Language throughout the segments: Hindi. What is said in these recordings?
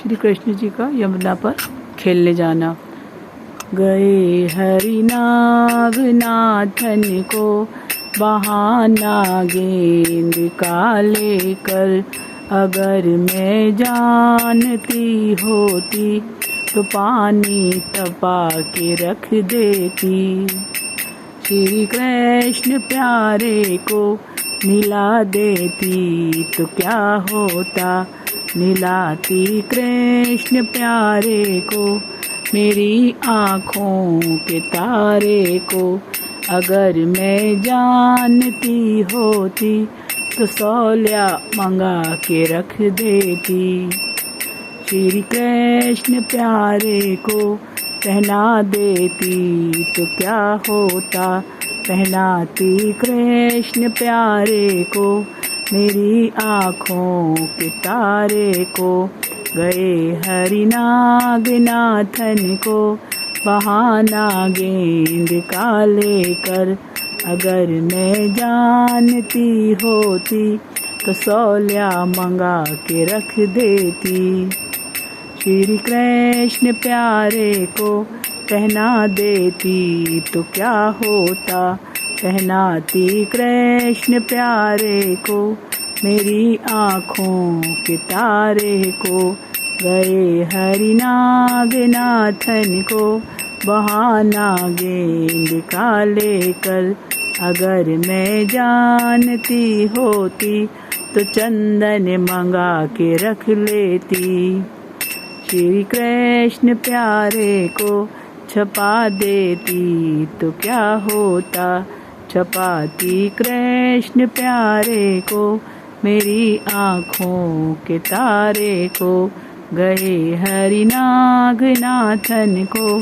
श्री कृष्ण जी का यमुना पर खेलने जाना। गए हरिनाग नाथन को बहाना गेंद का लेकर, अगर मैं जानती होती तो पानी तपा के रख देती। श्री कृष्ण प्यारे को मिला देती तो क्या होता, मिलाती कृष्ण प्यारे को मेरी आँखों के तारे को। अगर मैं जानती होती तो सौलिया मंगा के रख देती। श्री कृष्ण प्यारे को पहना देती तो क्या होता, पहनाती कृष्ण प्यारे को मेरी आँखों के तारे को। गए हरिनाग नाथन को बहाना गेंद का लेकर, अगर मैं जानती होती तो सौलिया मंगा के रख देती। श्री कृष्ण प्यारे को पहना देती तो क्या होता, पहनाती कृष्ण प्यारे को मेरी आँखों के तारे को। गए हरिनाग नाथन को बहाना गेंद का लेकर, अगर मैं जानती होती तो चंदन मंगा के रख लेती। श्री कृष्ण प्यारे को छपा देती तो क्या होता, छपाती कृष्ण प्यारे को मेरी आँखों के तारे को। गए हरिनाग नाथन को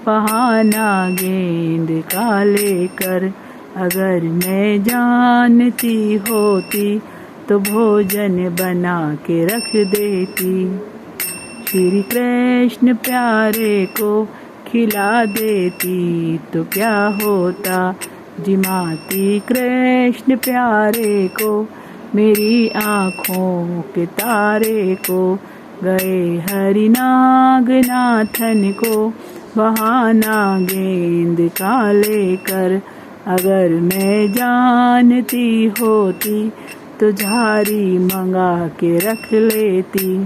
बहाना गेंद का लेकर, अगर मैं जानती होती तो भोजन बना के रख देती। श्री कृष्ण प्यारे को खिला देती तो क्या होता, जिमाती कृष्ण प्यारे को मेरी आँखों के तारे को। गए हरिनाग नाथन को बहाना गेंद का लेकर, अगर मैं जानती होती तो झारी मंगा के रख लेती।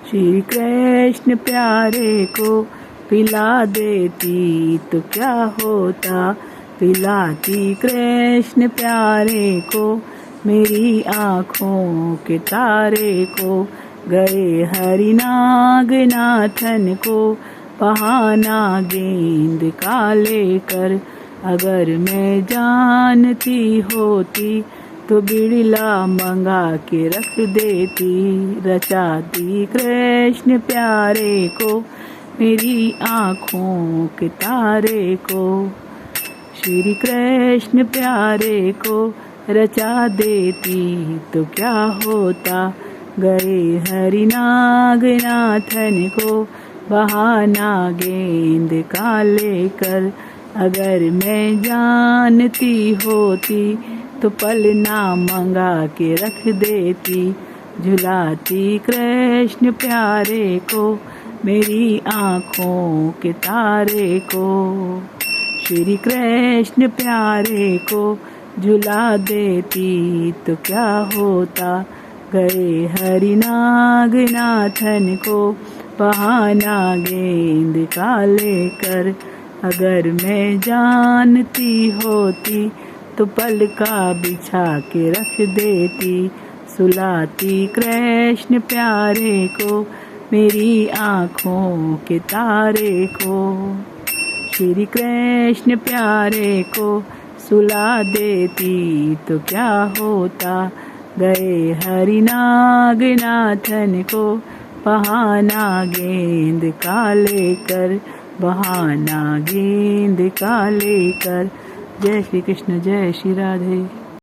श्री कृष्ण प्यारे को पिला देती तो क्या होता, पिलाती कृष्ण प्यारे को मेरी आँखों के तारे को। गए हरिनाग नाथन को बहाना गेंद का लेकर, अगर मैं जानती होती तो बिड़ला मंगा के रख देती। रचाती कृष्ण प्यारे को मेरी आँखों के तारे को। श्री कृष्ण प्यारे को रचा देती तो क्या होता, गए हरिनाग नाथन को बहाना गेंद का लेकर, अगर मैं जानती होती तो पलना मंगा के रख देती। झुलाती कृष्ण प्यारे को मेरी आँखों के तारे को। श्री कृष्ण प्यारे को झुला देती तो क्या होता, गए हरिनाग नाथन को बहाना गेंद का लेकर, अगर मैं जानती होती तो पलका बिछा के रख देती। सुलाती कृष्ण प्यारे को मेरी आँखों के तारे को। श्री कृष्ण प्यारे को सुला देती तो क्या होता, गए हरिनाग नाथन को बहाना गेंद का लेकर, बहाना गेंद का लेकर। जय श्री कृष्ण, जय श्री राधे।